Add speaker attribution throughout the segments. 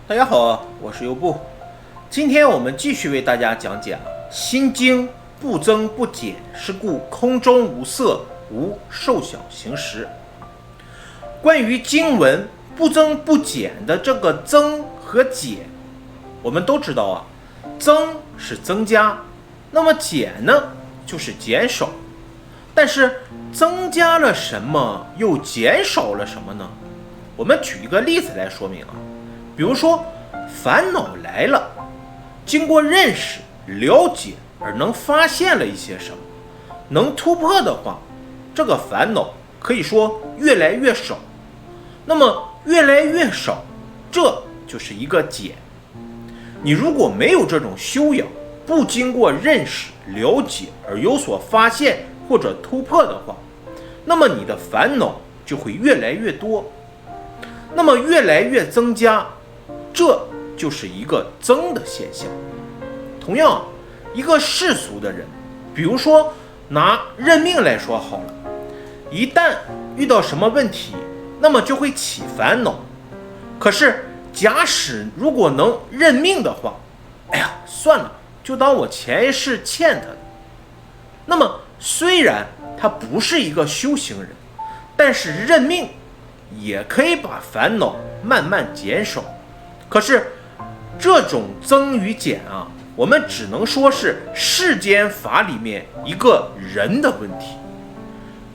Speaker 1: 大家好，我是优步。今天我们继续为大家讲解心经不增不减，是故空中无色，无受想行识。关于经文不增不减的这个增和减，我们都知道增是增加，那么减呢就是减少。但是增加了什么，又减少了什么呢？我们举一个例子来说明比如说烦恼来了，经过认识了解而能发现了一些什么，能突破的话，这个烦恼可以说越来越少。那么越来越少，这就是一个减。你如果没有这种修养，不经过认识了解而有所发现或者突破的话，那么你的烦恼就会越来越多，那么越来越增加，这就是一个增的现象。同样，一个世俗的人，比如说拿认命来说好了，一旦遇到什么问题，那么就会起烦恼。可是假使如果能认命的话，算了，就当我前一世欠他的。那么虽然他不是一个修行人，但是认命也可以把烦恼慢慢减少。可是这种增与减我们只能说是世间法里面一个人的问题。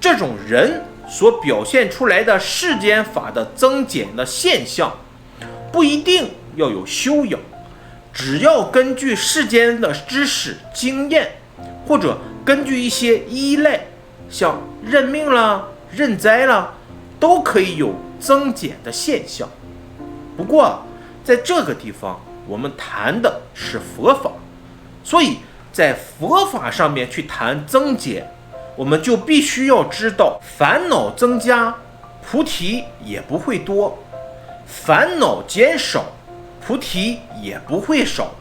Speaker 1: 这种人所表现出来的世间法的增减的现象，不一定要有修养，只要根据世间的知识经验，或者根据一些依赖，像认命啦、认栽啦，都可以有增减的现象。不过在这个地方我们谈的是佛法，所以在佛法上面去谈增减，我们就必须要知道，烦恼增加，菩提也不会多；烦恼减少，菩提也不会少。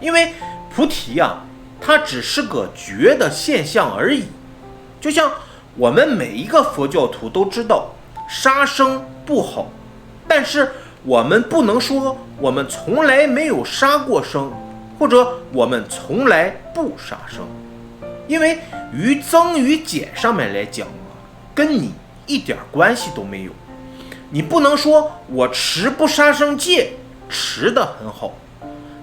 Speaker 1: 因为菩提它只是个觉的现象而已。就像我们每一个佛教徒都知道杀生不好，但是我们不能说我们从来没有杀过生，或者我们从来不杀生。因为于增与减上面来讲跟你一点关系都没有。你不能说我持不杀生戒持得很好，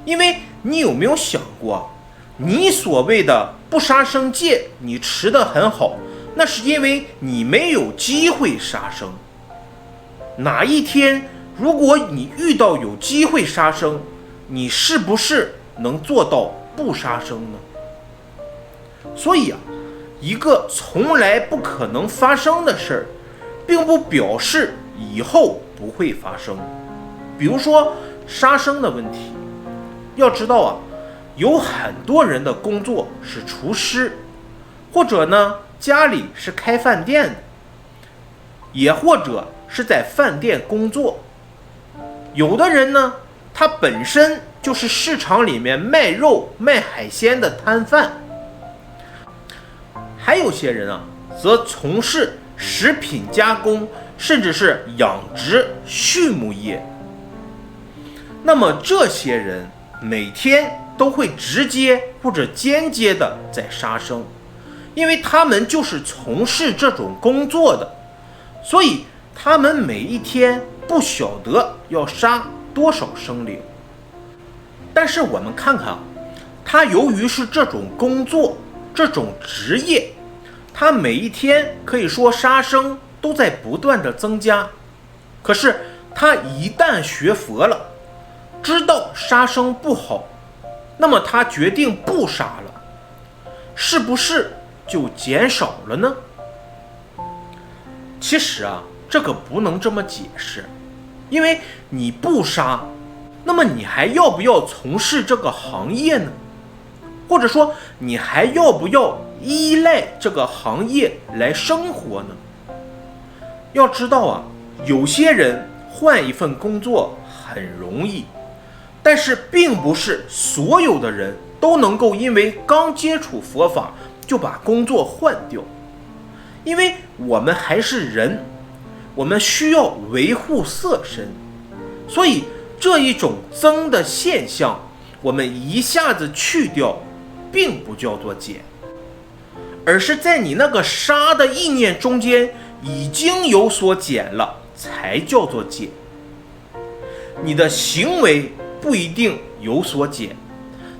Speaker 1: 因为你有没有想过，你所谓的不杀生戒你持得很好，那是因为你没有机会杀生。哪一天如果你遇到有机会杀生，你是不是能做到不杀生呢？所以一个从来不可能发生的事儿，并不表示以后不会发生。比如说杀生的问题，要知道有很多人的工作是厨师，或者呢家里是开饭店的，也或者是在饭店工作。有的人呢，他本身就是市场里面卖肉卖海鲜的摊贩。还有些人则从事食品加工，甚至是养殖畜牧业。那么这些人每天都会直接或者间接的在杀生，因为他们就是从事这种工作的，所以他们每一天不晓得要杀多少生灵。但是我们看看他由于是这种工作，这种职业，他每一天可以说杀生都在不断的增加。可是他一旦学佛了，知道杀生不好，那么他决定不杀了，是不是就减少了呢？其实这个不能这么解释。因为你不杀，那么你还要不要从事这个行业呢？或者说你还要不要依赖这个行业来生活呢？要知道有些人换一份工作很容易，但是并不是所有的人都能够因为刚接触佛法就把工作换掉。因为我们还是人，我们需要维护色身，所以这一种增的现象，我们一下子去掉，并不叫做减，而是在你那个杀的意念中间已经有所减了，才叫做减。你的行为不一定有所减，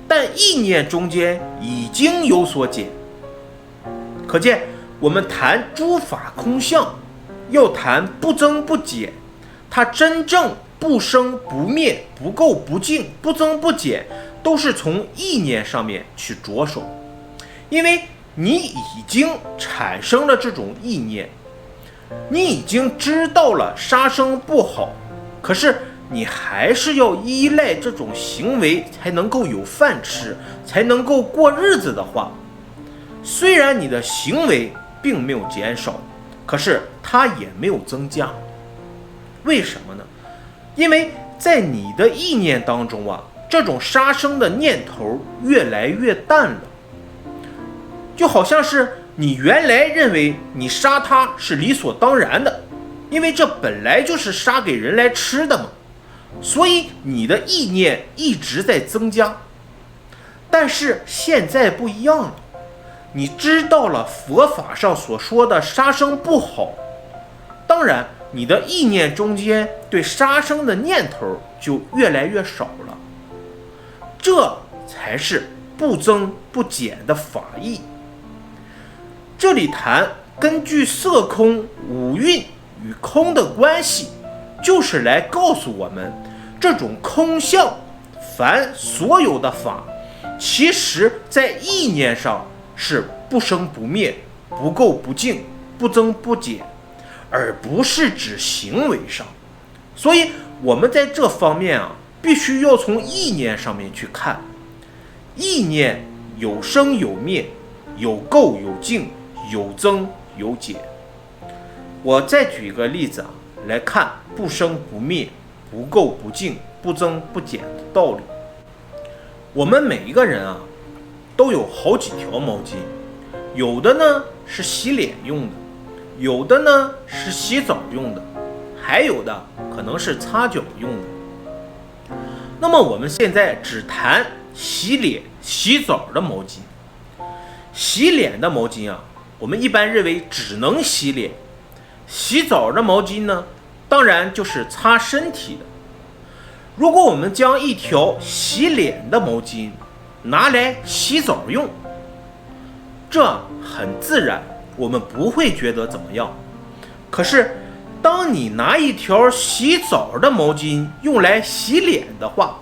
Speaker 1: 但意念中间已经有所减。可见我们谈诸法空相，要谈不增不减，它真正不生不灭、不垢不净、不增不减，都是从意念上面去着手。因为你已经产生了这种意念，你已经知道了杀生不好，可是你还是要依赖这种行为才能够有饭吃，才能够过日子的话，虽然你的行为并没有减少，可是它也没有增加。为什么呢？因为在你的意念当中啊，这种杀生的念头越来越淡了，就好像是你原来认为你杀它是理所当然的，因为这本来就是杀给人来吃的嘛，所以你的意念一直在增加。但是现在不一样了，你知道了佛法上所说的杀生不好，当然你的意念中间对杀生的念头就越来越少了，这才是不增不减的法义。这里谈根据色空五蕴与空的关系，就是来告诉我们，这种空相凡所有的法，其实在意念上是不生不灭、不垢不净、不增不减，而不是指行为上。所以我们在这方面啊，必须要从意念上面去看。意念有生有灭，有垢有净，有增有减。我再举一个例子啊，来看不生不灭、不垢不净、不增不减的道理。我们每一个人啊，都有好几条毛巾，有的呢是洗脸用的，有的呢是洗澡用的，还有的可能是擦脚用的。那么我们现在只谈洗脸、洗澡的毛巾。洗脸的毛巾啊，我们一般认为只能洗脸。洗澡的毛巾呢，当然就是擦身体的。如果我们将一条洗脸的毛巾拿来洗澡用，这很自然，我们不会觉得怎么样。可是当你拿一条洗澡的毛巾用来洗脸的话，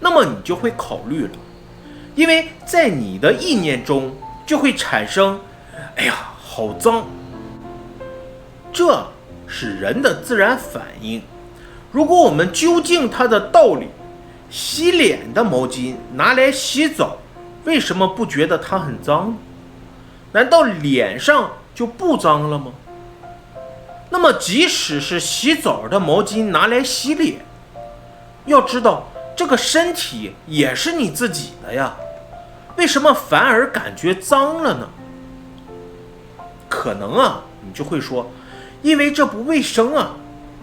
Speaker 1: 那么你就会考虑了，因为在你的意念中就会产生，哎呀，好脏。这是人的自然反应。如果我们究竟它的道理，洗脸的毛巾拿来洗澡，为什么不觉得它很脏？难道脸上就不脏了吗？那么即使是洗澡的毛巾拿来洗脸，要知道这个身体也是你自己的呀，为什么反而感觉脏了呢？可能啊，你就会说，因为这不卫生啊，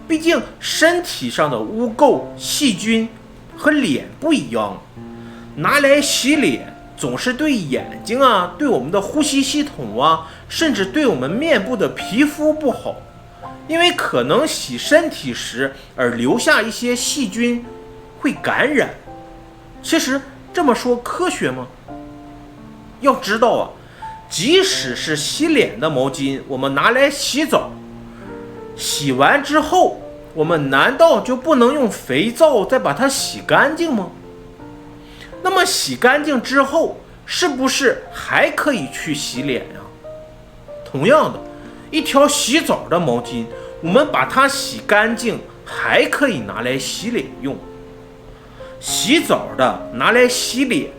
Speaker 1: 毕竟身体上的污垢、细菌和脸不一样，拿来洗脸总是对眼睛啊，对我们的呼吸系统啊，甚至对我们面部的皮肤不好，因为可能洗身体时而留下一些细菌会感染。其实这么说科学吗？要知道啊，即使是洗脸的毛巾，我们拿来洗澡，洗完之后，我们难道就不能用肥皂再把它洗干净吗？那么洗干净之后，是不是还可以去洗脸呀？同样的，一条洗澡的毛巾，我们把它洗干净，还可以拿来洗脸用。洗澡的拿来洗脸，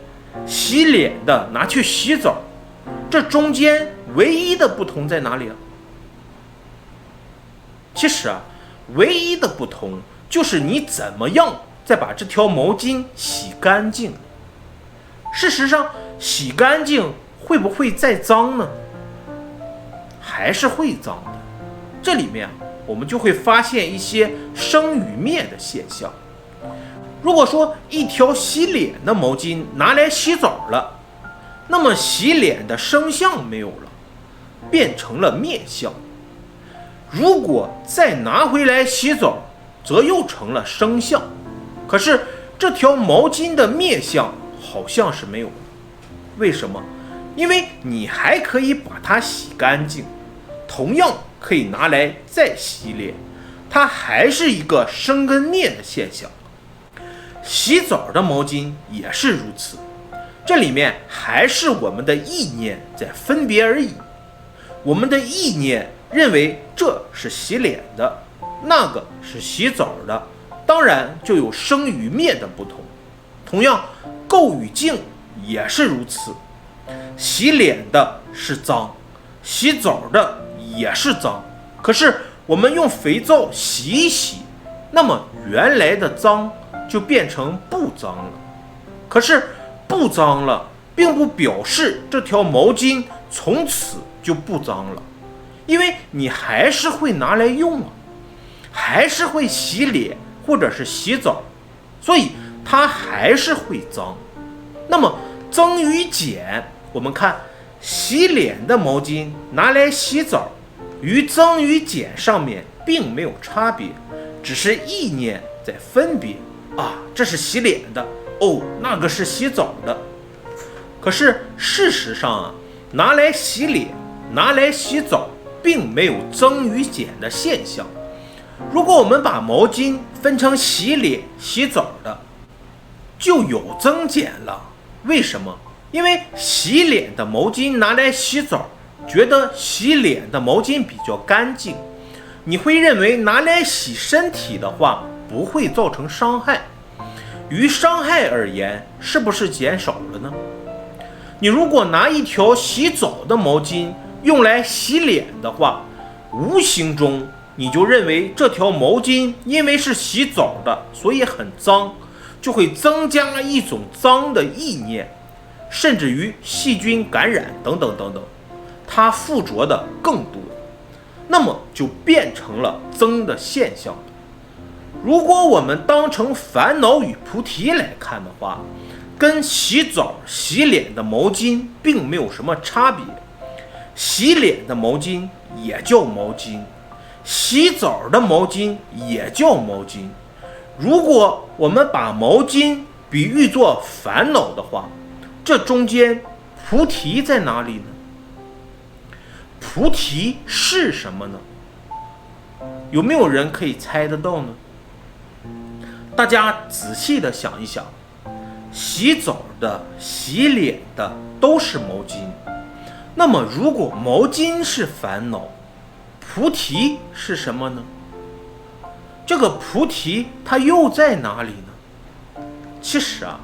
Speaker 1: 洗脸的拿去洗澡，这中间唯一的不同在哪里啊？其实啊，唯一的不同就是你怎么样再把这条毛巾洗干净。事实上，洗干净会不会再脏呢？还是会脏的。这里面我们就会发现一些生与灭的现象。如果说一条洗脸的毛巾拿来洗澡了，那么洗脸的生相没有了，变成了面相。如果再拿回来洗澡，则又成了生相。可是这条毛巾的面相好像是没有了。为什么？因为你还可以把它洗干净，同样可以拿来再洗脸，它还是一个生跟灭的现象。洗澡的毛巾也是如此，这里面还是我们的意念在分别而已。我们的意念认为这是洗脸的，那个是洗澡的，当然就有生与灭的不同。同样，垢与净也是如此，洗脸的是脏，洗澡的也是脏。可是我们用肥皂洗一洗，那么原来的脏就变成不脏了。可是不脏了，并不表示这条毛巾从此就不脏了，因为你还是会拿来用啊，还是会洗脸或者是洗澡，所以它还是会脏。那么增与减，我们看洗脸的毛巾拿来洗澡，与增与减上面并没有差别，只是意念在分别啊，这是洗脸的哦，那个是洗澡的。可是事实上啊，拿来洗脸拿来洗澡并没有增与减的现象。如果我们把毛巾分成洗脸洗澡的，就有增减了。为什么？因为洗脸的毛巾拿来洗澡，觉得洗脸的毛巾比较干净，你会认为拿来洗身体的话不会造成伤害。于伤害而言，是不是减少了呢？你如果拿一条洗澡的毛巾用来洗脸的话，无形中你就认为这条毛巾因为是洗澡的，所以很脏，就会增加一种脏的意念，甚至于细菌感染等等等等，它附着的更多，那么就变成了增的现象。如果我们当成烦恼与菩提来看的话，跟洗澡洗脸的毛巾并没有什么差别。洗脸的毛巾也叫毛巾，洗澡的毛巾也叫毛巾。如果我们把毛巾比喻作烦恼的话，这中间菩提在哪里呢？菩提是什么呢？有没有人可以猜得到呢？大家仔细的想一想，洗澡的洗脸的都是毛巾，那么如果毛巾是烦恼，菩提是什么呢？这个菩提它又在哪里呢？其实啊，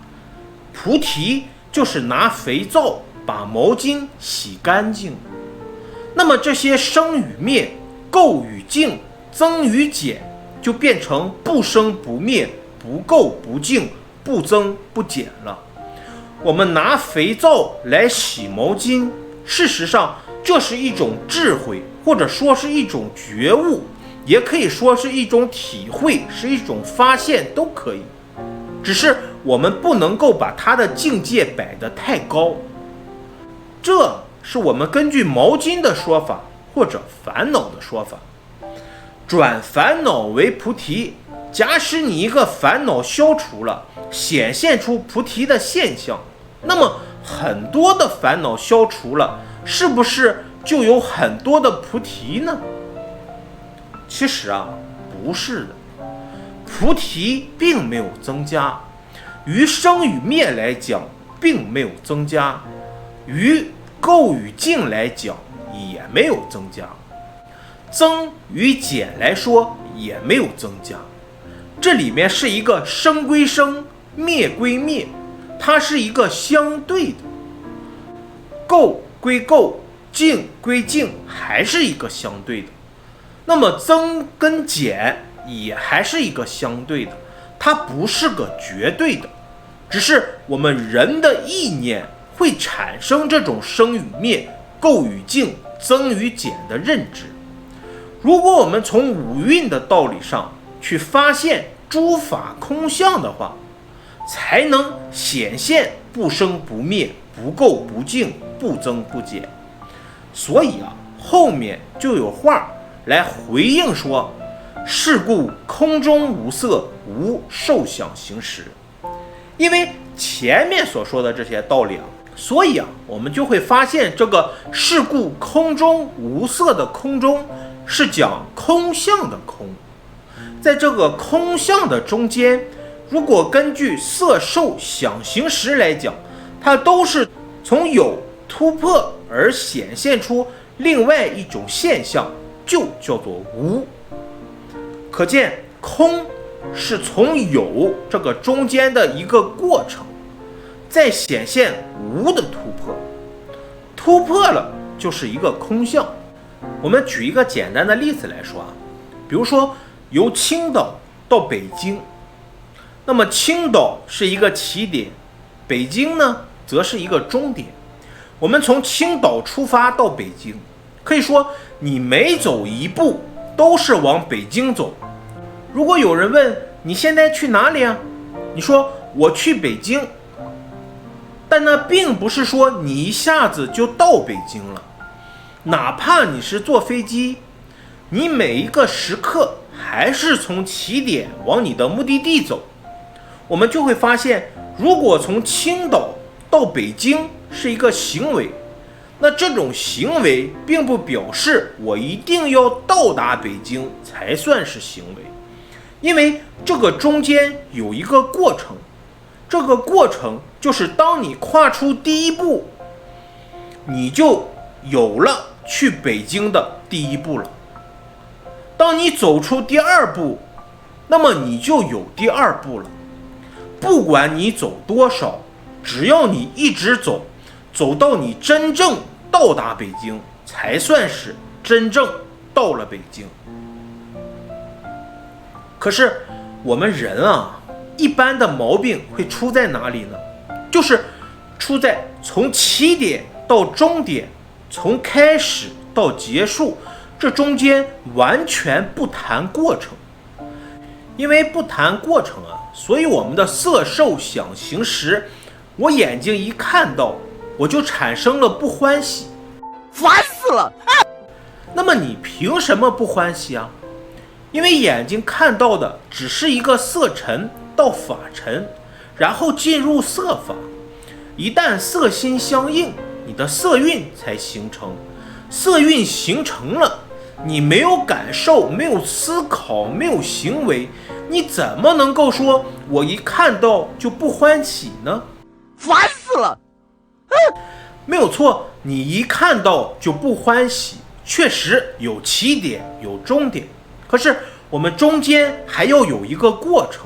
Speaker 1: 菩提就是拿肥皂把毛巾洗干净，那么这些生与灭、垢与净、增与减就变成不生不灭、不垢不净、不增不减了。我们拿肥皂来洗毛巾，事实上这是一种智慧，或者说是一种觉悟，也可以说是一种体会，是一种发现，都可以。只是我们不能够把它的境界摆得太高。这是我们根据毛巾的说法，或者烦恼的说法，转烦恼为菩提。假使你一个烦恼消除了，显现出菩提的现象，那么很多的烦恼消除了，是不是就有很多的菩提呢？其实啊，不是的，菩提并没有增加，于生与灭来讲并没有增加，于垢与净来讲也没有增加，增与减来说也没有增加。这里面是一个生归生，灭归灭，它是一个相对的，垢归垢，净归净，还是一个相对的。那么增跟减也还是一个相对的，它不是个绝对的，只是我们人的意念会产生这种生与灭、垢与净、增与减的认知。如果我们从五蕴的道理上去发现诸法空相的话，才能显现不生不灭、不垢不净、不增不减。所以后面就有话来回应说：是故空中无色，无受想行识。因为前面所说的这些道理所以我们就会发现这个是故空中无色的空中是讲空相的空。在这个空相的中间，如果根据色受想行识来讲，它都是从有突破而显现出另外一种现象，就叫做无。可见空是从有这个中间的一个过程，再显现无的突破，突破了就是一个空相。我们举一个简单的例子来说比如说由青岛到北京，那么青岛是一个起点，北京呢则是一个终点。我们从青岛出发到北京，可以说你每走一步都是往北京走。如果有人问你现在去哪里你说我去北京，但那并不是说你一下子就到北京了。哪怕你是坐飞机，你每一个时刻还是从起点往你的目的地走。我们就会发现，如果从青岛到北京是一个行为，那这种行为并不表示我一定要到达北京才算是行为，因为这个中间有一个过程，这个过程就是当你跨出第一步，你就有了去北京的第一步了。当你走出第二步，那么你就有第二步了。不管你走多少，只要你一直走，走到你真正到达北京，才算是真正到了北京。可是我们人一般的毛病会出在哪里呢？就是出在从起点到终点，从开始到结束，这中间完全不谈过程。因为不谈过程所以我们的色受想行识，我眼睛一看到，我就产生了不欢喜，
Speaker 2: 烦死了！
Speaker 1: 那么你凭什么不欢喜因为眼睛看到的只是一个色尘到法尘，然后进入色法。一旦色心相应，你的色蕴才形成。色蕴形成了，你没有感受，没有思考，没有行为，你怎么能够说我一看到就不欢喜呢？
Speaker 2: 烦死了！
Speaker 1: 没有错，你一看到就不欢喜，确实有起点有终点，可是我们中间还要有一个过程，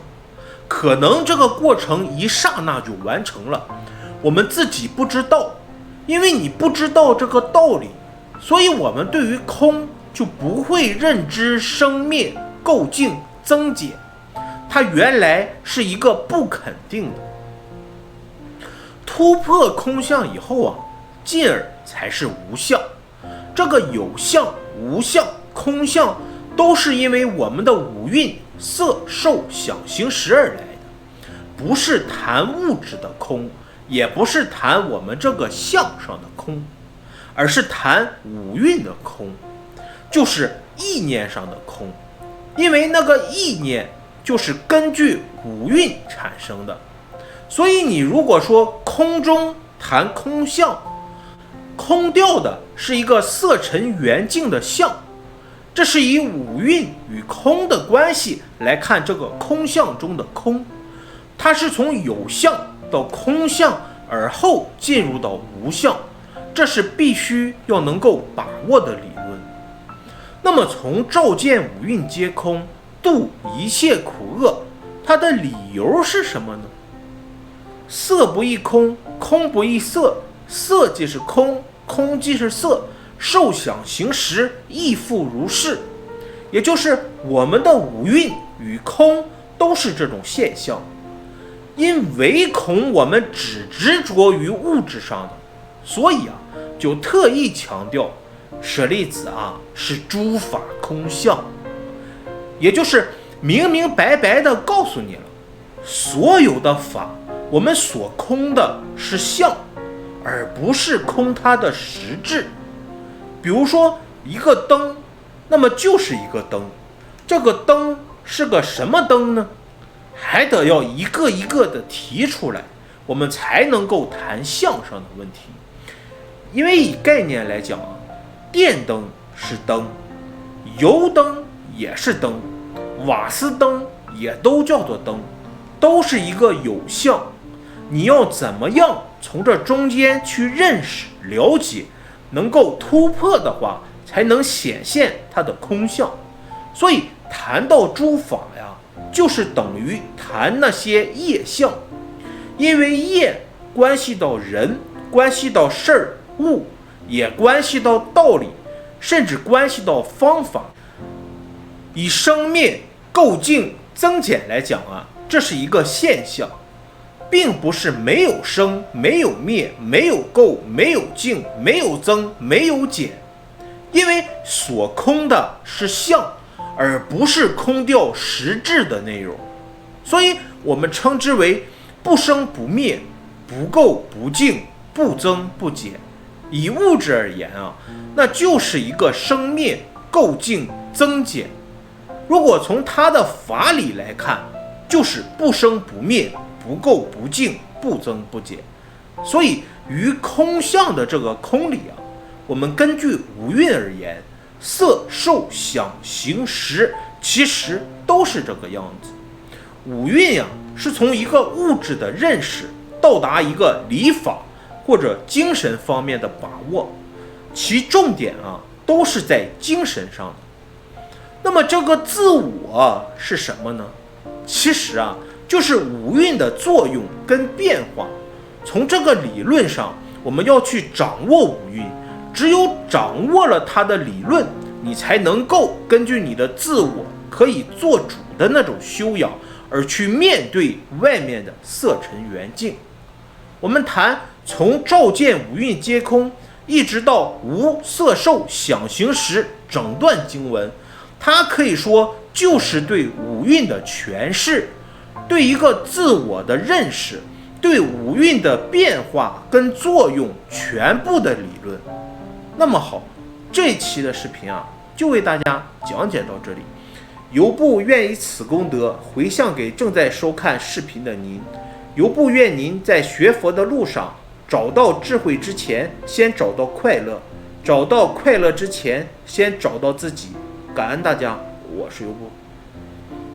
Speaker 1: 可能这个过程一刹那就完成了，我们自己不知道。因为你不知道这个道理，所以我们对于空就不会认知生灭、垢净、增减，它原来是一个不肯定的。突破空相以后进而才是无相。这个有相、无相、空相都是因为我们的五蕴色受想行识而来的，不是谈物质的空，也不是谈我们这个相上的空，而是谈五蕴的空，就是意念上的空。因为那个意念就是根据五蕴产生的，所以你如果说空中谈空相，空掉的是一个色尘缘境的相，这是以五蕴与空的关系来看这个空相中的空，它是从有相到空相，而后进入到无相，这是必须要能够把握的理论。那么从照见五蕴皆空，度一切苦厄，它的理由是什么呢？色不异空，空不异色，色即是空，空即是色，受想行识亦复如是。也就是我们的五蕴与空都是这种现象，因唯恐我们只执着于物质上的，所以就特意强调舍利子是诸法空相，也就是明明白白的告诉你了，所有的法，我们所空的是相，而不是空它的实质。比如说一个灯，那么就是一个灯，这个灯是个什么灯呢？还得要一个一个的提出来，我们才能够谈相上的问题。因为以概念来讲啊，电灯是灯，油灯也是灯，瓦斯灯也都叫做灯，都是一个有相。你要怎么样从这中间去认识了解，能够突破的话，才能显现它的空相。所以谈到诸法呀，就是等于谈那些业相，因为业关系到人，关系到事儿物，也关系到道理，甚至关系到方法。以生灭、构净、增减来讲啊，这是一个现象，并不是没有生、没有灭、没有构、没有净、没有增、没有减，因为所空的是相，而不是空掉实质的内容，所以我们称之为不生不灭、不垢不净、不增不减。以物质而言啊，那就是一个生灭、垢净、增减。如果从它的法理来看，就是不生不灭、不垢不净、不增不减。所以于空相的这个空理啊，我们根据五蕴而言，色受想行识其实都是这个样子。五蕴呀，是从一个物质的认识到达一个理法或者精神方面的把握，其重点啊都是在精神上的。那么这个自我是什么呢？其实啊，就是五蕴的作用跟变化。从这个理论上，我们要去掌握五蕴，只有掌握了它的理论，你才能够根据你的自我可以做主的那种修养，而去面对外面的色尘缘境。我们谈从照见五蕴皆空，一直到无色受想行识整段经文，它可以说就是对五蕴的诠释，对一个自我的认识，对五蕴的变化跟作用全部的理论。那么好，这一期的视频啊，就为大家讲解到这里。游步愿以此功德回向给正在收看视频的您。游步愿您在学佛的路上，找到智慧之前，先找到快乐；找到快乐之前，先找到自己。感恩大家，我是游步。